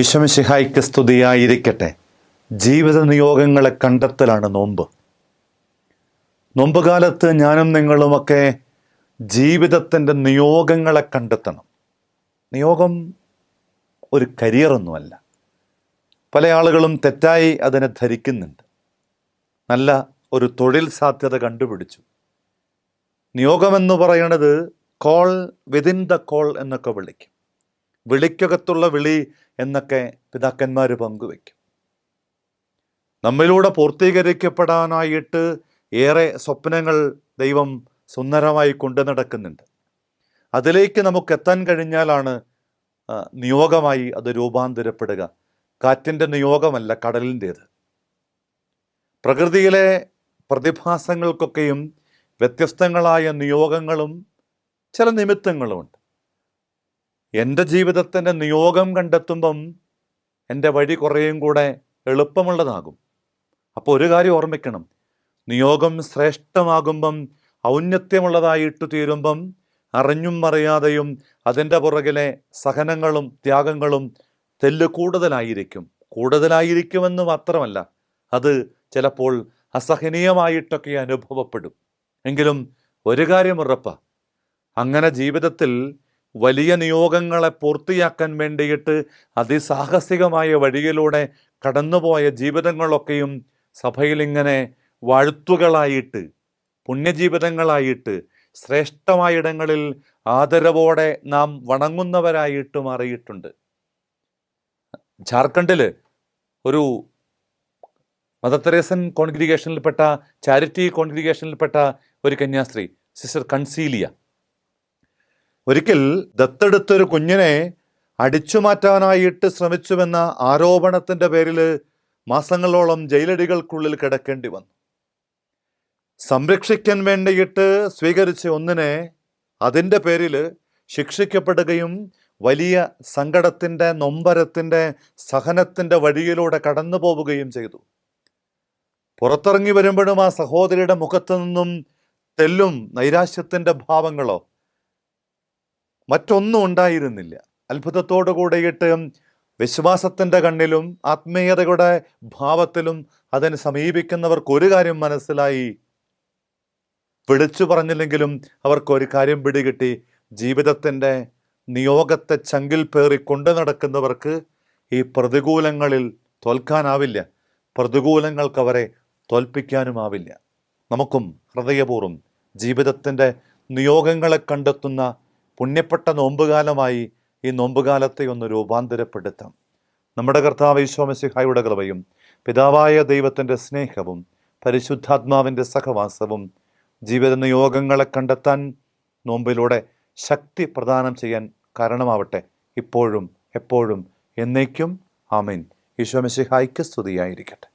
ഈശോമിശിഹായ്ക്ക് സ്തുതിയായിരിക്കട്ടെ. ജീവിത നിയോഗങ്ങളെ കണ്ടെത്തലാണ് നോമ്പ്. നോമ്പുകാലത്ത് ഞാനും നിങ്ങളുമൊക്കെ ജീവിതത്തിൻ്റെ നിയോഗങ്ങളെ കണ്ടെത്തണം. നിയോഗം ഒരു കരിയറൊന്നുമല്ല. പല ആളുകളും തെറ്റായി അതിനെ ധരിക്കുന്നുണ്ട്. നല്ല ഒരു തൊഴിൽ സാധ്യത കണ്ടുപിടിച്ചു. നിയോഗമെന്ന് പറയുന്നത് കോൾ വിതിൻ ദ കോൾ എന്നൊക്കെ വിളിക്കും. വിളിക്കകത്തുള്ള വിളി എന്നൊക്കെ പിതാക്കന്മാർ പങ്കുവയ്ക്കും. നമ്മിലൂടെ പൂർത്തീകരിക്കപ്പെടാനായിട്ട് ഏറെ സ്വപ്നങ്ങൾ ദൈവം സുന്ദരമായി കൊണ്ടു നടക്കുന്നുണ്ട്. അതിലേക്ക് നമുക്ക് എത്താൻ കഴിഞ്ഞാലാണ് നിയോഗമായി അത് രൂപാന്തരപ്പെടുക. കാറ്റിൻ്റെ നിയോഗമല്ല കടലിൻ്റേത്. പ്രകൃതിയിലെ പ്രതിഭാസങ്ങൾക്കൊക്കെയും വ്യത്യസ്തങ്ങളായ നിയോഗങ്ങളും ചില നിമിത്തങ്ങളുമുണ്ട്. എൻ്റെ ജീവിതത്തിൻ്റെ നിയോഗം കണ്ടെത്തുമ്പം എൻ്റെ വഴി കുറേയും കൂടെ എളുപ്പമുള്ളതാകും. അപ്പോൾ ഒരു കാര്യം ഓർമ്മിക്കണം, നിയോഗം ശ്രേഷ്ഠമാകുമ്പം ഔന്നത്യമുള്ളതായിട്ട് തീരുമ്പം അറിഞ്ഞും അറിയാതെയും അതിൻ്റെ പുറകിലെ സഹനങ്ങളും ത്യാഗങ്ങളും തെല്ല് കൂടുതലായിരിക്കുമെന്ന് മാത്രമല്ല, അത് ചിലപ്പോൾ അസഹനീയമായിട്ടൊക്കെ അനുഭവപ്പെടും. എങ്കിലും ഒരു കാര്യം ഉറപ്പാ, അങ്ങനെ ജീവിതത്തിൽ വലിയ നിയോഗങ്ങളെ പൂർത്തിയാക്കാൻ വേണ്ടിയിട്ട് അതിസാഹസികമായ വഴിയിലൂടെ കടന്നുപോയ ജീവിതങ്ങളൊക്കെയും സഭയിൽ ഇങ്ങനെ വാഴ്ത്തുകളായിട്ട്, പുണ്യജീവിതങ്ങളായിട്ട്, ശ്രേഷ്ഠമായിടങ്ങളിൽ ആദരവോടെ നാം വണങ്ങുന്നവരായിട്ട് മാറിയിട്ടുണ്ട്. ജാർഖണ്ഡിൽ ഒരു മദർ തെരേസൻ കോൺഗ്രിഗേഷനിൽപ്പെട്ട, ചാരിറ്റി കോൺഗ്രിഗേഷനിൽപ്പെട്ട ഒരു കന്യാസ്ത്രീ, സിസ്റ്റർ കൺസീലിയ, ഒരിക്കൽ ദത്തെടുത്തൊരു കുഞ്ഞിനെ അടിച്ചു മാറ്റാനായിട്ട് ശ്രമിച്ചുവെന്ന ആരോപണത്തിൻ്റെ പേരിൽ മാസങ്ങളോളം ജയിലടികൾക്കുള്ളിൽ കിടക്കേണ്ടി വന്നു. സംരക്ഷിക്കാൻ വേണ്ടിയിട്ട് സ്വീകരിച്ച ഒന്നിനെ അതിൻ്റെ പേരിൽ ശിക്ഷിക്കപ്പെടുകയും വലിയ സങ്കടത്തിൻ്റെ, നൊമ്പരത്തിൻ്റെ, സഹനത്തിൻ്റെ വഴിയിലൂടെ കടന്നു പോവുകയും ചെയ്തു. പുറത്തിറങ്ങി വരുമ്പോഴും ആ സഹോദരിയുടെ മുഖത്തു നിന്നും തെല്ലും നൈരാശ്യത്തിൻ്റെ ഭാവങ്ങളോ മറ്റൊന്നും ഉണ്ടായിരുന്നില്ല. അത്ഭുതത്തോടു കൂടിയിട്ട് വിശ്വാസത്തിൻ്റെ കണ്ണിലും ആത്മീയതയുടെ ഭാവത്തിലും അതിനെ സമീപിക്കുന്നവർക്ക് ഒരു കാര്യം മനസ്സിലായി. വിളിച്ചു പറഞ്ഞില്ലെങ്കിലും അവർക്കൊരു കാര്യം പിടികിട്ടി: ജീവിതത്തിൻ്റെ നിയോഗത്തെ ചങ്കിൽ പേറി കൊണ്ടു നടക്കുന്നവർക്ക് ഈ പ്രതികൂലങ്ങളിൽ തോൽക്കാനാവില്ല, പ്രതികൂലങ്ങൾക്ക് അവരെ തോൽപ്പിക്കാനുമാവില്ല. നമുക്കും ഹൃദയപൂർവ്വം ജീവിതത്തിൻ്റെ നിയോഗങ്ങളെ കണ്ടെത്തുന്ന പുണ്യപ്പെട്ട നോമ്പുകാലമായി ഈ നോമ്പുകാലത്തെ ഒന്ന് രൂപാന്തരപ്പെടുത്താം. നമ്മുടെ കർത്താവ് ഈശോ മിശിഹായുടെ കൃപയും പിതാവായ ദൈവത്തിൻ്റെ സ്നേഹവും പരിശുദ്ധാത്മാവിൻ്റെ സഹവാസവും ജീവിത നിയോഗങ്ങളെ കണ്ടെത്താൻ നോമ്പിലൂടെ ശക്തി പ്രദാനം ചെയ്യാൻ കാരണമാവട്ടെ, ഇപ്പോഴും എപ്പോഴും എന്നേക്കും. ആമേൻ. ഈശോ മിശിഹായ്ക്ക് സ്തുതിയായിരിക്കട്ടെ.